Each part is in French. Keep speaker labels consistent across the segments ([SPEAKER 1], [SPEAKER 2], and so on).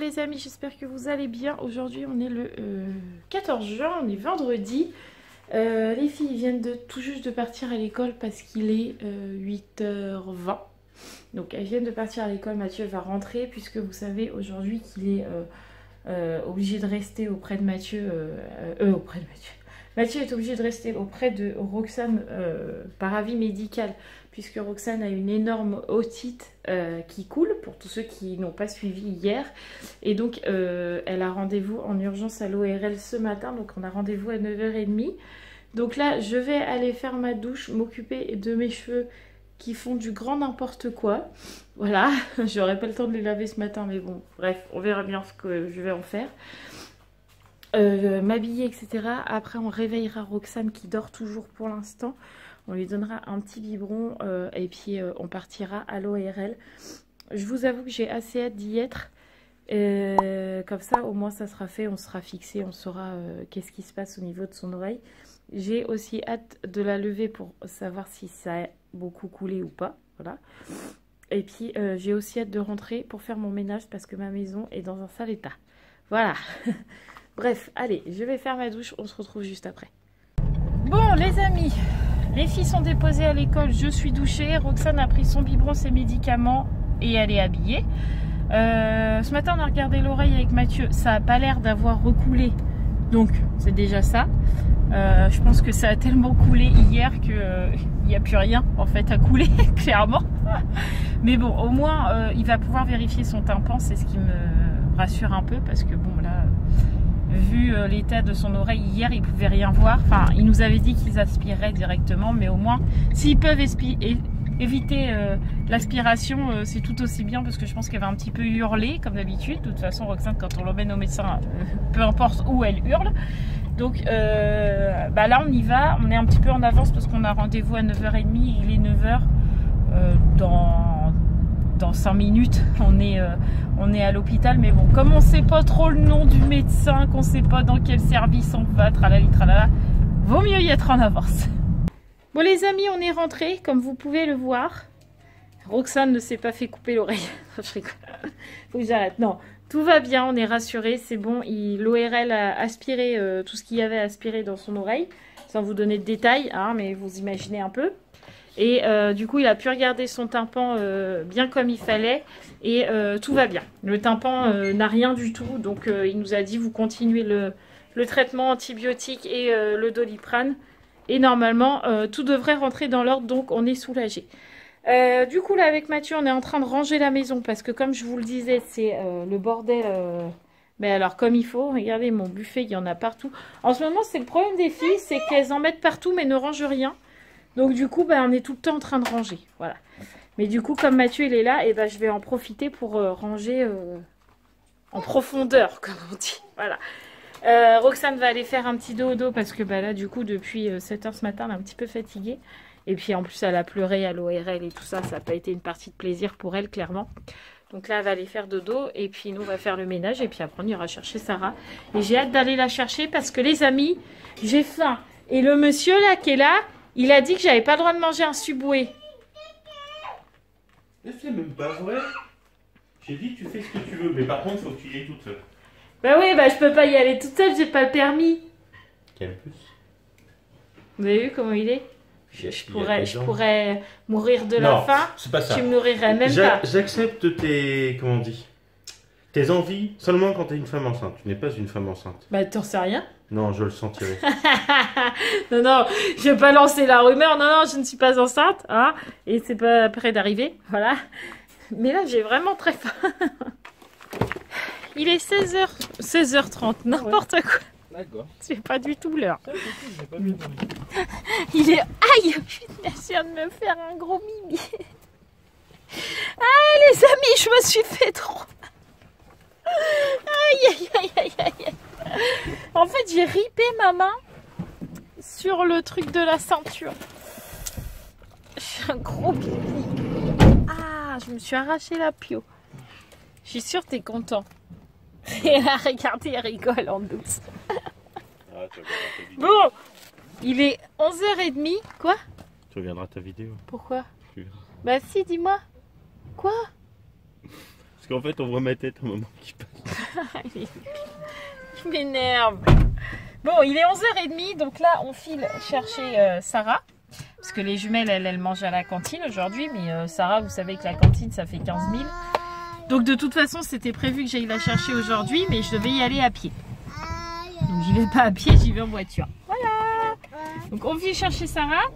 [SPEAKER 1] les amis, j'espère que vous allez bien. Aujourd'hui on est le 14 juin, on est vendredi. Les filles viennent tout juste de partir à l'école parce qu'il est 8h20. Donc elles viennent de partir à l'école, Mathieu va rentrer puisque vous savez aujourd'hui qu'il est obligé de rester auprès de Mathieu. Mathieu est obligé de rester auprès de Roxane par avis médical, puisque Roxane a une énorme otite qui coule, pour tous ceux qui n'ont pas suivi hier. Et donc, elle a rendez-vous en urgence à l'ORL ce matin, donc on a rendez-vous à 9h30. Donc là, je vais aller faire ma douche, m'occuper de mes cheveux qui font du grand n'importe quoi. Voilà, j'aurai pas le temps de les laver ce matin, mais bon, bref, on verra bien ce que je vais en faire. M'habiller, etc. Après, on réveillera Roxane qui dort toujours pour l'instant. On lui donnera un petit biberon et puis on partira à l'ORL. Je vous avoue que j'ai assez hâte d'y être. Comme ça, au moins, ça sera fait. On sera fixé. On saura qu'est-ce qui se passe au niveau de son oreille. J'ai aussi hâte de la lever pour savoir si ça a beaucoup coulé ou pas. Voilà. Et puis, j'ai aussi hâte de rentrer pour faire mon ménage parce que ma maison est dans un sale état. Voilà. Bref, allez, je vais faire ma douche. On se retrouve juste après. Bon, les amis. Les filles sont déposées à l'école, je suis douchée, Roxane a pris son biberon, ses médicaments et elle est habillée. Ce matin on a regardé l'oreille avec Mathieu, ça n'a pas l'air d'avoir recoulé, donc c'est déjà ça. Je pense que ça a tellement coulé hier qu'il n'y a plus rien en fait à couler, clairement. Mais bon, au moins il va pouvoir vérifier son tympan, c'est ce qui me rassure un peu parce que bon là... Vu l'état de son oreille hier, ils ne pouvaient rien voir. Enfin, ils nous avaient dit qu'ils aspireraient directement, mais au moins, s'ils peuvent éviter l'aspiration, c'est tout aussi bien parce que je pense qu'elle va un petit peu hurler, comme d'habitude. De toute façon, Roxane, quand on l'emmène au médecin, peu importe où elle hurle. Donc bah là, on y va. On est un petit peu en avance parce qu'on a rendez-vous à 9h30. Il est 9h dans 5 minutes, on est à l'hôpital, mais bon, comme on sait pas trop le nom du médecin, qu'on sait pas dans quel service on va, tralali tralala, vaut mieux y être en avance. Bon les amis, on est rentrés, comme vous pouvez le voir. Roxane ne s'est pas fait couper l'oreille. Je rigole. Faut que j'arrête. Non, tout va bien, on est rassurés, c'est bon. L'ORL a aspiré tout ce qu'il y avait aspiré dans son oreille, sans vous donner de détails, hein, mais vous imaginez un peu. Et du coup, il a pu regarder son tympan bien comme il fallait. Et tout va bien. Le tympan n'a rien du tout. Donc, il nous a dit, vous continuez le traitement antibiotique et le Doliprane. Et normalement, tout devrait rentrer dans l'ordre. Donc, on est soulagé. Du coup, là, avec Mathieu, on est en train de ranger la maison. Parce que, comme je vous le disais, c'est le bordel... Mais alors, comme il faut, regardez, mon buffet, il y en a partout. En ce moment, c'est le problème des filles. C'est qu'elles en mettent partout, mais ne rangent rien. Donc du coup, bah, on est tout le temps en train de ranger. Voilà. Mais du coup, comme Mathieu il est là, et bah, je vais en profiter pour ranger en profondeur, comme on dit. Voilà. Roxane va aller faire un petit dodo parce que bah, là, du coup, depuis 7h ce matin, elle est un petit peu fatiguée. Et puis en plus, elle a pleuré à l'ORL et tout ça. Ça n'a pas été une partie de plaisir pour elle, clairement. Donc là, elle va aller faire dodo. Et puis nous, on va faire le ménage. Et puis après, on ira chercher Sarah. Et j'ai hâte d'aller la chercher parce que les amis, j'ai faim. Et le monsieur là qui est là, il a dit que j'avais pas le droit de manger un Subway.
[SPEAKER 2] C'est même pas vrai. J'ai dit tu fais ce que tu veux, mais par contre faut que tu y ailles toute seule.
[SPEAKER 1] Bah oui, bah je peux pas y aller toute seule, j'ai pas le permis.
[SPEAKER 2] Quel plus?
[SPEAKER 1] Vous avez vu comment il est? Je pourrais mourir de la faim.
[SPEAKER 2] C'est pas ça.
[SPEAKER 1] Tu me nourrirais même pas.
[SPEAKER 2] J'accepte tes... comment on dit? Tes envies seulement quand t'es une femme enceinte. Tu n'es pas une femme enceinte.
[SPEAKER 1] Bah t'en sais rien.
[SPEAKER 2] Non, je le sentirai.
[SPEAKER 1] Non, non, je vais pas lancer la rumeur. Non, non, je ne suis pas enceinte. Hein, et c'est pas près d'arriver. Voilà. Mais là, j'ai vraiment très faim. Il est 16h30, n'importe quoi.
[SPEAKER 2] D'accord.
[SPEAKER 1] C'est pas du tout l'heure. Il est... Aïe, je viens de me faire un gros mimi. Ah, les amis, je me suis fait trop... Aïe, aïe, aïe, aïe, aïe. En fait, j'ai ripé ma main sur le truc de la ceinture. J'ai un gros pipi. Ah, je me suis arraché la pio. Je suis sûre que t'es content. Et là, regardez, elle rigole en douce. Bon, il est 11h30. Quoi?
[SPEAKER 2] Tu regarderas ta vidéo.
[SPEAKER 1] Pourquoi? Bah si, dis-moi. Quoi?
[SPEAKER 2] Parce qu'en fait, on voit ma tête au moment qui passe.
[SPEAKER 1] Il m'énerve. Bon, il est 11h30, donc là, on file chercher Sarah. Parce que les jumelles, elles mangent à la cantine aujourd'hui. Mais Sarah, vous savez que la cantine, ça fait 15 000. Donc de toute façon, c'était prévu que j'aille la chercher aujourd'hui. Mais je devais y aller à pied. Donc j'y vais pas à pied, j'y vais en voiture. Voilà. Donc on vient chercher Sarah.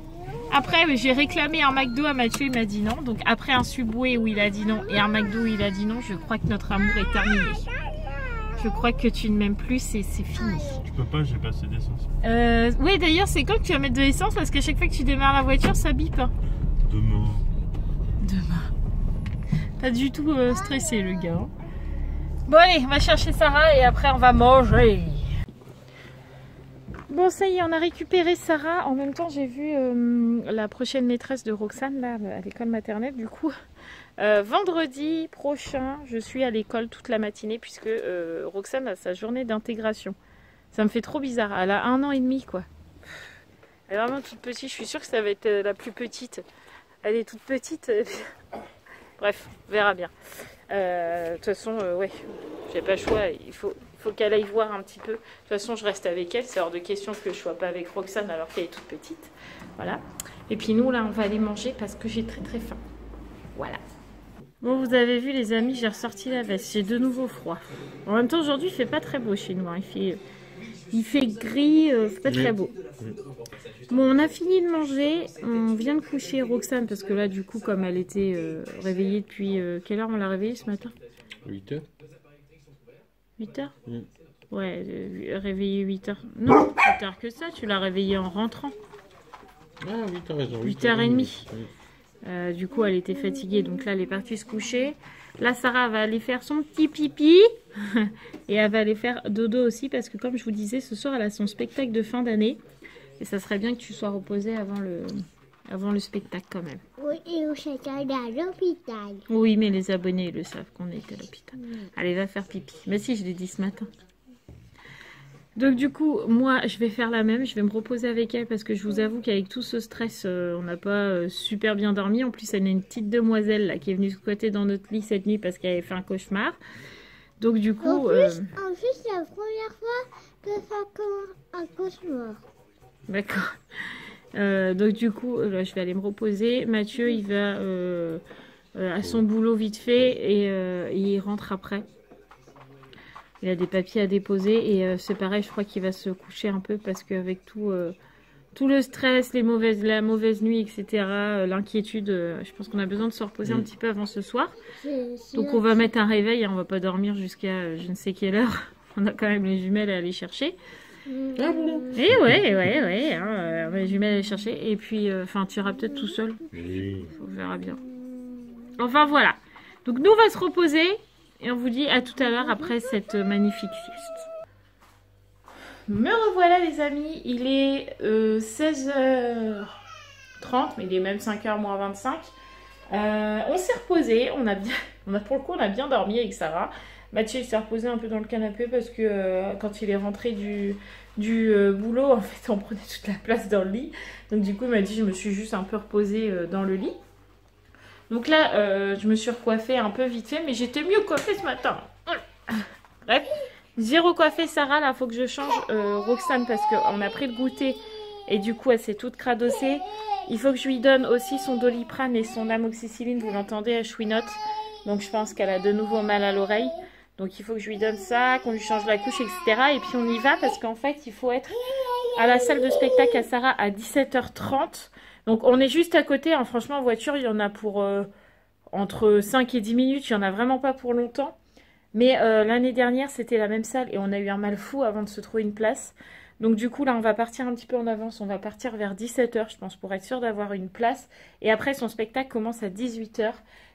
[SPEAKER 1] Après, j'ai réclamé un McDo à Mathieu, il m'a dit non. Donc après un Subway où il a dit non et un McDo où il a dit non, je crois que notre amour est terminé. Je crois que tu ne m'aimes plus, c'est fini.
[SPEAKER 2] Je peux pas, j'ai pas assez d'essence.
[SPEAKER 1] Oui, d'ailleurs, c'est quand que tu vas mettre de l'essence parce qu'à chaque fois que tu démarres la voiture, ça bip.
[SPEAKER 2] Demain.
[SPEAKER 1] Pas du tout stressé, le gars. Bon, allez, on va chercher Sarah et après, on va manger. Bon, ça y est, on a récupéré Sarah. En même temps, j'ai vu la prochaine maîtresse de Roxane là, à l'école maternelle. Du coup, vendredi prochain, je suis à l'école toute la matinée puisque Roxane a sa journée d'intégration. Ça me fait trop bizarre. Elle a 1 an et demi, quoi. Elle est vraiment toute petite. Je suis sûre que ça va être la plus petite. Elle est toute petite. Bref, on verra bien. De toute façon, ouais, j'ai pas le choix. Il faut qu'elle aille voir un petit peu. De toute façon, je reste avec elle. C'est hors de question que je sois pas avec Roxane alors qu'elle est toute petite. Voilà. Et puis nous, là, on va aller manger parce que j'ai très très faim. Voilà. Bon, vous avez vu, les amis, j'ai ressorti la veste. J'ai de nouveau froid. En même temps, aujourd'hui, il fait pas très beau chez nous. Hein. Il fait gris, c'est pas très beau. Bon, on a fini de manger. On vient de coucher Roxane parce que là, du coup, comme elle était réveillée depuis... quelle heure on l'a réveillée ce matin?
[SPEAKER 2] 8h.
[SPEAKER 1] 8h? Ouais, réveillée 8h. Non, plus tard que ça, tu l'as réveillée en rentrant.
[SPEAKER 2] Ah oui, t'as raison.
[SPEAKER 1] 8h30. Du coup, elle était fatiguée, donc là, elle est partie se coucher. Là, Sarah va aller faire son petit pipi. Et elle va aller faire dodo aussi, parce que comme je vous disais, ce soir, elle a son spectacle de fin d'année. Et ça serait bien que tu sois reposée avant le spectacle quand même.
[SPEAKER 3] Oui, et on s'est allé à l'hôpital.
[SPEAKER 1] Oui, mais les abonnés, ils le savent qu'on est à l'hôpital. Allez, va faire pipi. Mais si, je l'ai dit ce matin. Donc du coup, moi, je vais faire la même. Je vais me reposer avec elle parce que je vous avoue qu'avec tout ce stress, on n'a pas super bien dormi. En plus, elle a une petite demoiselle là, qui est venue squatter dans notre lit cette nuit parce qu'elle avait fait un cauchemar. Donc du coup...
[SPEAKER 3] En plus, c'est la première fois que ça commence un cauchemar.
[SPEAKER 1] D'accord. Donc du coup, là, je vais aller me reposer. Mathieu, il va à son boulot vite fait et il rentre après. Il a des papiers à déposer et c'est pareil, je crois qu'il va se coucher un peu parce qu'avec tout le stress, la mauvaise nuit, etc., l'inquiétude, je pense qu'on a besoin de se reposer un petit peu avant ce soir. Donc on va mettre un réveil, hein, on va pas dormir jusqu'à je ne sais quelle heure. On a quand même les jumelles à aller chercher.
[SPEAKER 2] Ah bon?
[SPEAKER 1] Et ouais, hein, on a les jumelles à aller chercher. Et puis, tu iras peut-être tout seul.
[SPEAKER 2] Oui.
[SPEAKER 1] On verra bien. Enfin voilà. Donc nous on va se reposer. Et on vous dit à tout à l'heure après cette magnifique sieste. Me revoilà les amis, il est 16h30, mais il est même 5h moins 25. On s'est reposé, pour le coup on a bien dormi avec Sarah. Mathieu s'est reposé un peu dans le canapé parce que quand il est rentré du boulot, en fait on prenait toute la place dans le lit. Donc du coup il m'a dit je me suis juste un peu reposée dans le lit. Donc là, je me suis recoiffée un peu vite fait, mais j'étais mieux coiffée ce matin. Bref, j'ai recoiffé Sarah, là, il faut que je change Roxane parce qu'on a pris le goûter et du coup, elle s'est toute cradossée. Il faut que je lui donne aussi son Doliprane et son amoxicilline, vous l'entendez, elle chouinote. Donc je pense qu'elle a de nouveau mal à l'oreille. Donc il faut que je lui donne ça, qu'on lui change la couche, etc. Et puis on y va parce qu'en fait, il faut être à la salle de spectacle à Sarah à 17h30. Donc on est juste à côté, hein. Franchement en voiture il y en a pour entre 5 et 10 minutes, il n'y en a vraiment pas pour longtemps. Mais l'année dernière c'était la même salle et on a eu un mal fou avant de se trouver une place. Donc du coup là on va partir un petit peu en avance, on va partir vers 17h je pense pour être sûr d'avoir une place. Et après son spectacle commence à 18h.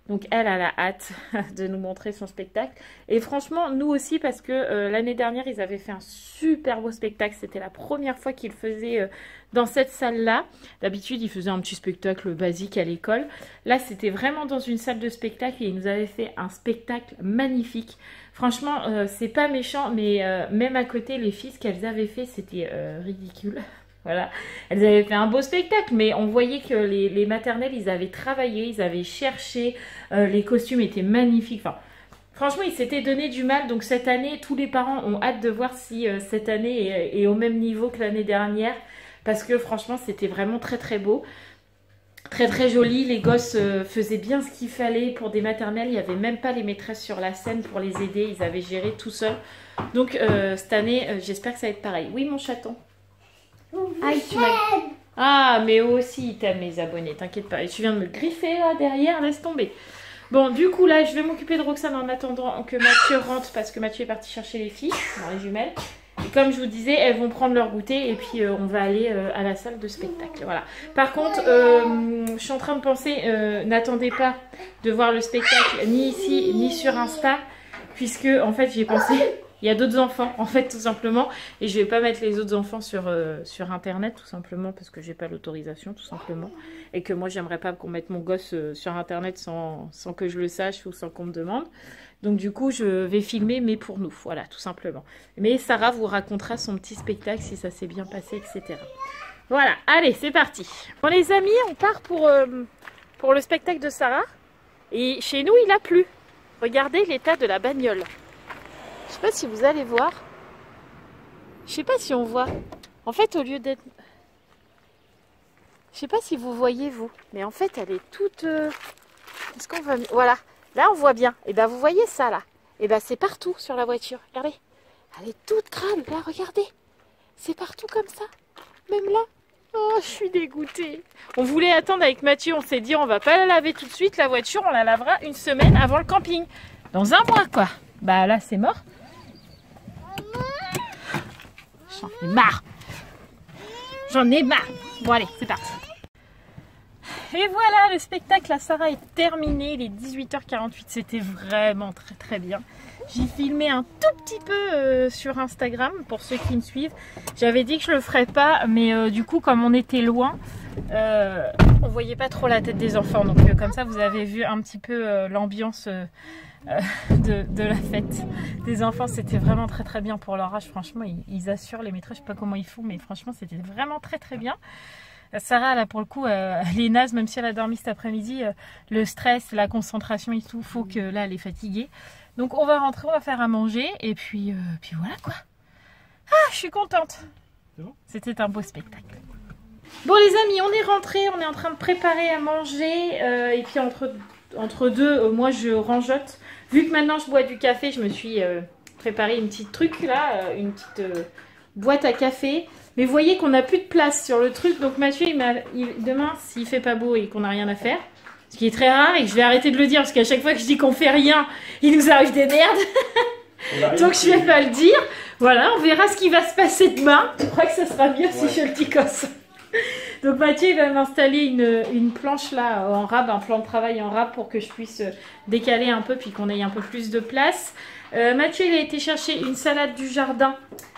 [SPEAKER 1] Donc elle a la hâte de nous montrer son spectacle. Et franchement, nous aussi, parce que l'année dernière, ils avaient fait un super beau spectacle. C'était la première fois qu'ils faisaient dans cette salle-là. D'habitude, ils faisaient un petit spectacle basique à l'école. Là, c'était vraiment dans une salle de spectacle et ils nous avaient fait un spectacle magnifique. Franchement, c'est pas méchant, mais même à côté, les filles, ce qu'elles avaient fait, c'était ridicule. Voilà, elles avaient fait un beau spectacle, mais on voyait que les maternelles, ils avaient travaillé, ils avaient cherché, les costumes étaient magnifiques. Enfin, Franchement, il s'était donné du mal. Donc cette année, tous les parents ont hâte de voir si cette année est au même niveau que l'année dernière. Parce que franchement, c'était vraiment très très beau. Très très joli. Les gosses faisaient bien ce qu'il fallait pour des maternelles. Il n'y avait même pas les maîtresses sur la scène pour les aider. Ils avaient géré tout seuls. Donc cette année, j'espère que ça va être pareil. Oui, mon chaton. Aïe, tu m'as... Ah, mais eux aussi, ils t'aiment, mes abonnés. T'inquiète pas. Et tu viens de me griffer là derrière. Laisse tomber. Bon, du coup, là, je vais m'occuper de Roxane en attendant que Mathieu rentre parce que Mathieu est parti chercher les filles, dans les jumelles. Et comme je vous disais, elles vont prendre leur goûter et puis on va aller à la salle de spectacle. Voilà. Par contre, je suis en train de penser, n'attendez pas de voir le spectacle ni ici ni sur Insta, puisque en fait, j'ai pensé... Il y a d'autres enfants, en fait, tout simplement. Et je vais pas mettre les autres enfants sur Internet, tout simplement, parce que j'ai pas l'autorisation, tout simplement. Et que moi, j'aimerais pas qu'on mette mon gosse sur Internet sans que je le sache ou sans qu'on me demande. Donc, du coup, je vais filmer, mais pour nous. Voilà, tout simplement. Mais Sarah vous racontera son petit spectacle, si ça s'est bien passé, etc. Voilà, allez, c'est parti. Bon, les amis, on part pour le spectacle de Sarah. Et chez nous, il a plu. Regardez l'état de la bagnole. Je sais pas si vous allez voir. Je sais pas si on voit. En fait, au lieu d'être... Je sais pas si vous voyez, vous. Mais en fait, elle est toute... Est-ce qu'on va... Voilà. Là, on voit bien. Et ben, vous voyez ça, là. Et ben, c'est partout sur la voiture. Regardez. Elle est toute crade. Là, regardez. C'est partout comme ça. Même là. Oh, je suis dégoûtée. On voulait attendre avec Mathieu. On s'est dit, on va pas la laver tout de suite. La voiture, on la lavera une semaine avant le camping. Dans un mois, quoi. Bah, là, c'est mort. J'en ai marre. J'en ai marre. Bon allez, c'est parti. Et voilà, le spectacle à Sarah est terminé. Il est 18h48. C'était vraiment très très bien. J'ai filmé un tout petit peu sur Instagram pour ceux qui me suivent. J'avais dit que je le ferais pas, mais du coup, comme on était loin, on voyait pas trop la tête des enfants. Donc comme ça, vous avez vu un petit peu l'ambiance de la fête des enfants. C'était vraiment très très bien pour leur âge. Franchement, ils assurent les maîtresses. Je sais pas comment ils font, mais franchement, c'était vraiment très très bien. Sarah, là, pour le coup, elle est naze, même si elle a dormi cet après-midi. Le stress, la concentration et tout, faut que là, elle est fatiguée. Donc, on va rentrer, on va faire à manger. Et puis voilà, quoi. Ah, je suis contente. C'était un beau spectacle. Bon, les amis, on est rentrés. On est en train de préparer à manger. Et puis, entre deux, moi, je rangeote. Vu que maintenant, je bois du café, je me suis préparé une petite truc, là. Une petite boîte à café. Mais vous voyez qu'on n'a plus de place sur le truc. Donc Mathieu, demain, s'il fait pas beau et qu'on n'a rien à faire, ce qui est très rare et que je vais arrêter de le dire parce qu'à chaque fois que je dis qu'on fait rien, il nous arrive des merdes. Donc je vais pas le dire. Voilà, on verra ce qui va se passer demain. Je crois que ça sera mieux si je le dis comme ça. Donc Mathieu il va m'installer une planche là en rab, un plan de travail en rab pour que je puisse décaler un peu puis qu'on ait un peu plus de place. Mathieu il a été chercher une salade du jardin.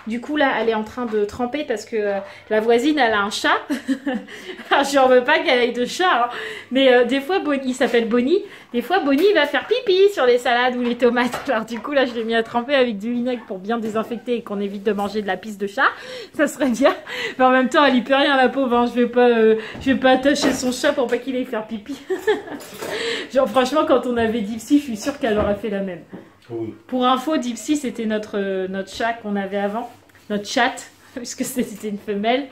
[SPEAKER 1] Du coup là elle est en train de tremper parce que la voisine elle a un chat. Je n'en veux pas qu'elle ait de chat, hein. Mais des fois Bonnie, il s'appelle Bonnie. Des fois Bonnie va faire pipi sur les salades ou les tomates. Alors du coup là je l'ai mis à tremper avec du vinaigre pour bien désinfecter et qu'on évite de manger de la pisse de chat. Ça serait bien. Mais en même temps elle y peut rien la pauvre, hein. Je vais pas attacher son chat pour pas qu'il aille faire pipi. Genre franchement quand on avait Dipsy je suis sûre qu'elle aurait fait la même. Oui. Pour info, Dipsy c'était notre chat qu'on avait avant, notre chatte, puisque c'était une femelle.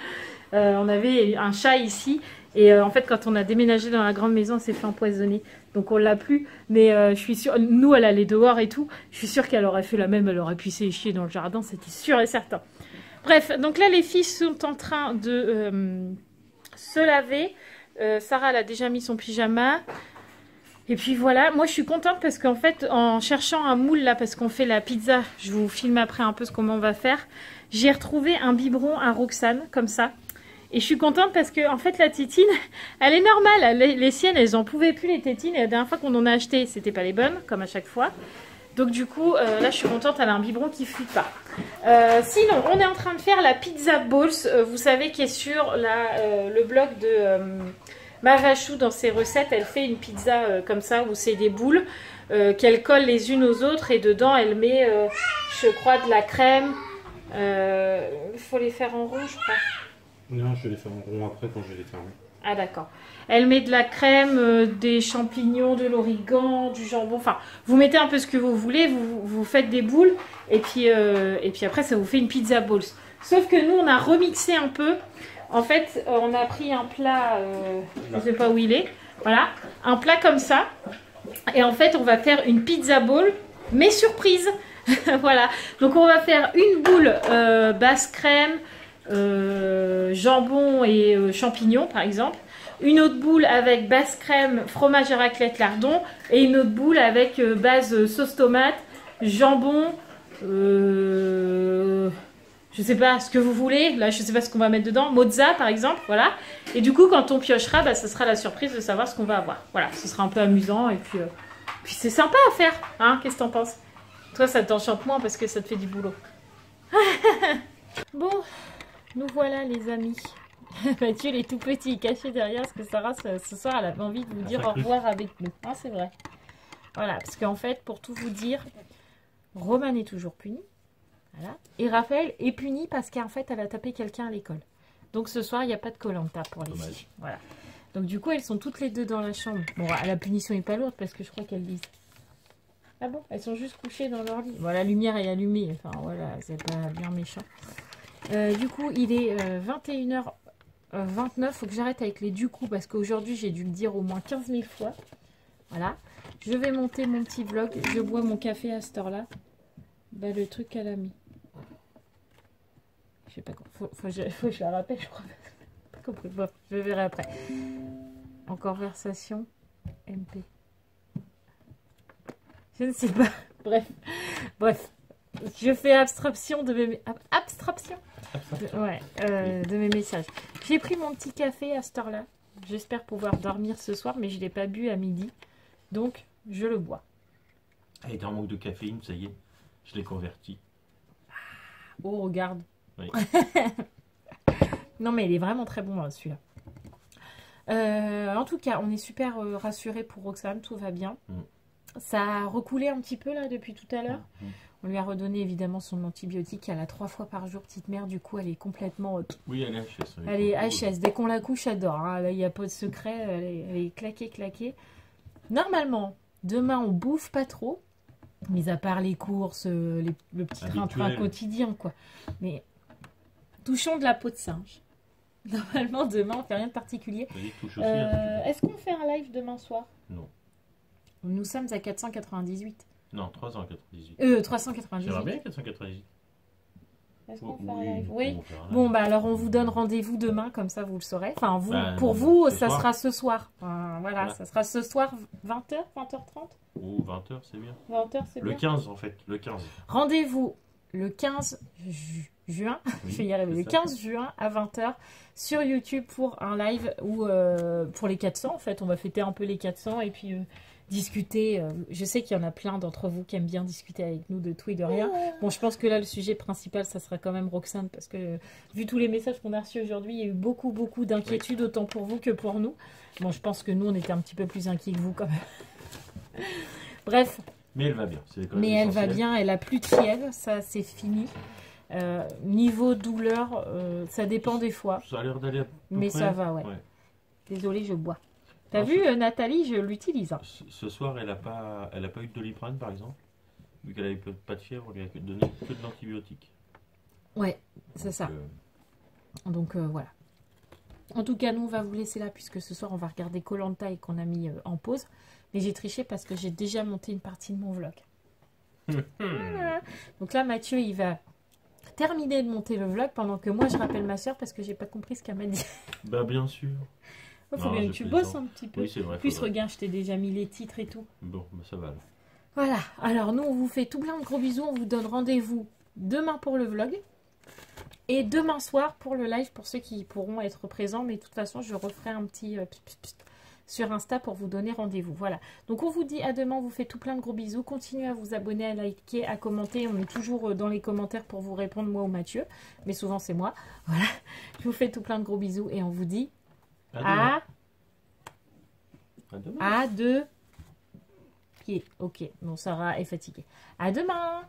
[SPEAKER 1] On avait un chat ici et en fait quand on a déménagé dans la grande maison, on s'est fait empoisonner. Donc on l'a plus, mais je suis sûre, nous elle allait dehors et tout, je suis sûre qu'elle aurait fait la même, elle aurait pu s'échier dans le jardin, c'était sûr et certain. Bref, donc là les filles sont en train de se laver. Sarah elle a déjà mis son pyjama. Et puis voilà, moi je suis contente parce qu'en fait en cherchant un moule là parce qu'on fait la pizza, je vous filme après un peu comment on va faire, j'ai retrouvé un biberon à Roxane comme ça. Et je suis contente parce que en fait la tétine, elle est normale, les siennes elles en pouvaient plus les tétines et la dernière fois qu'on en a acheté c'était pas les bonnes comme à chaque fois. Donc du coup là je suis contente, elle a un biberon qui fuit pas. Sinon on est en train de faire la pizza balls, vous savez qui est sur le blog de... Mavachou dans ses recettes, elle fait une pizza comme ça où c'est des boules qu'elle colle les unes aux autres et dedans elle met, je crois, de la crème. Il faut les faire en rond, je crois.
[SPEAKER 2] Non, je vais les faire en rond après quand je vais les fermer.
[SPEAKER 1] Ah d'accord. Elle met de la crème, des champignons, de l'origan, du jambon. Enfin, vous mettez un peu ce que vous voulez, vous faites des boules et puis après ça vous fait une pizza balls. Sauf que nous on a remixé un peu. En fait, on a pris un plat, je ne sais pas où il est. Voilà, un plat comme ça. Et en fait, on va faire une pizza ball, mais surprise. Voilà. Donc on va faire une boule basse crème, jambon et champignons par exemple. Une autre boule avec basse crème, fromage à raclette lardon. Et une autre boule avec base sauce tomate, jambon, je sais pas ce que vous voulez. Là, je sais pas ce qu'on va mettre dedans. Mozza par exemple, voilà. Et du coup, quand on piochera, bah, ce sera la surprise de savoir ce qu'on va avoir. Voilà, ce sera un peu amusant et puis c'est sympa à faire. Hein, qu'est-ce que t'en penses? Toi, ça t'enchante moins parce que ça te fait du boulot. Bon, nous voilà les amis. Mathieu, il est tout petit, caché derrière parce que Sarah, ce soir, elle avait envie de vous dire au revoir avec nous. Hein, c'est vrai. Voilà, parce qu'en fait, pour tout vous dire, Roman est toujours puni. Voilà. Et Raphaël est puni parce qu'en fait, elle a tapé quelqu'un à l'école. Donc ce soir, il n'y a pas de Koh-Lanta pour les filles. Voilà. Donc du coup, elles sont toutes les deux dans la chambre. Bon, la punition n'est pas lourde parce que je crois qu'elles lisent. Ah bon? Elles sont juste couchées dans leur lit. Bon, la lumière est allumée. Enfin, voilà, c'est pas bien méchant. Du coup, il est 21h29. Faut que j'arrête avec les du coup parce qu'aujourd'hui, j'ai dû le dire au moins 15 000 fois. Voilà. Je vais monter mon petit vlog. Je bois mon café à cette heure-là. Bah, le truc qu'elle a mis. Je sais pas quoi. Faut que je la rappelle, je crois. Pas compris. Bon, je verrai après. En conversation. MP. Je ne sais pas. Bref. Je fais abstraction de mes... de mes messages. J'ai pris mon petit café à cette heure-là. J'espère pouvoir dormir ce soir, mais je ne l'ai pas bu à midi. Donc, je le bois.
[SPEAKER 2] Elle est en manque de caféine, ça y est. Je l'ai converti.
[SPEAKER 1] Oh, regarde.
[SPEAKER 2] Oui.
[SPEAKER 1] Non, mais il est vraiment très bon, celui-là. En tout cas, on est super rassurés pour Roxane. Tout va bien. Ça a recoulé un petit peu, là, depuis tout à l'heure. On lui a redonné, évidemment, son antibiotique. Elle a 3 fois par jour, petite mère. Du coup, elle est complètement...
[SPEAKER 2] Oui, elle est HS.
[SPEAKER 1] Elle est HS. Dès qu'on la couche, elle dort. Hein. Là, il n'y a pas de secret. Elle est claquée. Normalement, demain, on bouffe pas trop. Mis à part les courses, le petit train-train quotidien, quoi. Mais touchons de la peau de singe. Normalement, demain, on fait rien de particulier. Est-ce qu'on fait un live demain soir?
[SPEAKER 2] Non.
[SPEAKER 1] Nous sommes à 498.
[SPEAKER 2] Non, 398.
[SPEAKER 1] 398.
[SPEAKER 2] J'aimerais bien 498.
[SPEAKER 1] Est-ce qu'on fait un live? Oui. Bon, bah alors on vous donne rendez-vous demain, comme ça vous le saurez. Enfin, vous, pour vous, ça sera ce soir. Voilà, ça sera ce soir, 20h, 20h30.
[SPEAKER 2] Ou 20h, c'est bien.
[SPEAKER 1] 20h, c'est bien.
[SPEAKER 2] Le 15, en fait, le 15.
[SPEAKER 1] Rendez-vous le 15 juin, je vais y arriver, le 15 juin à 20h sur YouTube pour un live ou pour les 400. En fait, on va fêter un peu les 400 et puis discuter. Je sais qu'il y en a plein d'entre vous qui aiment bien discuter avec nous de tout et de rien. Bon, je pense que là, le sujet principal, ça sera quand même Roxane parce que vu tous les messages qu'on a reçus aujourd'hui, il y a eu beaucoup d'inquiétudes, autant pour vous que pour nous. Bon, je pense que nous, on était un petit peu plus inquiets que vous quand même. Bref.
[SPEAKER 2] Mais elle va bien.
[SPEAKER 1] Mais elle va bien, elle a plus de fièvre, ça c'est fini. Niveau douleur, ça dépend des fois.
[SPEAKER 2] Ça a l'air d'aller à peu
[SPEAKER 1] mais
[SPEAKER 2] près.
[SPEAKER 1] Ça va, ouais. Désolée, je bois. T'as vu, Nathalie, je l'utilise. Hein.
[SPEAKER 2] Ce soir, elle a pas eu de Doliprane, par exemple. Vu qu'elle avait pas de fièvre, on lui a donné que de l'antibiotique.
[SPEAKER 1] Ouais, c'est ça. Donc voilà. En tout cas, nous, on va vous laisser là, puisque ce soir, on va regarder Koh-Lanta et qu'on a mis en pause. Mais j'ai triché parce que j'ai déjà monté une partie de mon vlog. Voilà. Donc là, Mathieu, il va terminer de monter le vlog pendant que moi, je rappelle ma soeur parce que j'ai pas compris ce qu'elle m'a dit.
[SPEAKER 2] Bah, bien sûr.
[SPEAKER 1] Il faut bien que tu bosses un petit peu.
[SPEAKER 2] Oui, c'est vrai.
[SPEAKER 1] Plus, regarde, je t'ai déjà mis les titres et tout.
[SPEAKER 2] Bon, bah, ça va. Là.
[SPEAKER 1] Voilà. Alors, nous, on vous fait tout plein de gros bisous. On vous donne rendez-vous demain pour le vlog. Et demain soir pour le live, pour ceux qui pourront être présents. Mais de toute façon, je referai un petit sur Insta pour vous donner rendez-vous. Voilà. Donc, on vous dit à demain. On vous fait tout plein de gros bisous. Continuez à vous abonner, à liker, à commenter. On est toujours dans les commentaires pour vous répondre, moi ou Mathieu. Mais souvent, c'est moi. Voilà. Je vous fais tout plein de gros bisous. Et on vous dit à deux pieds. Ok. Bon, Sarah est fatiguée. À demain.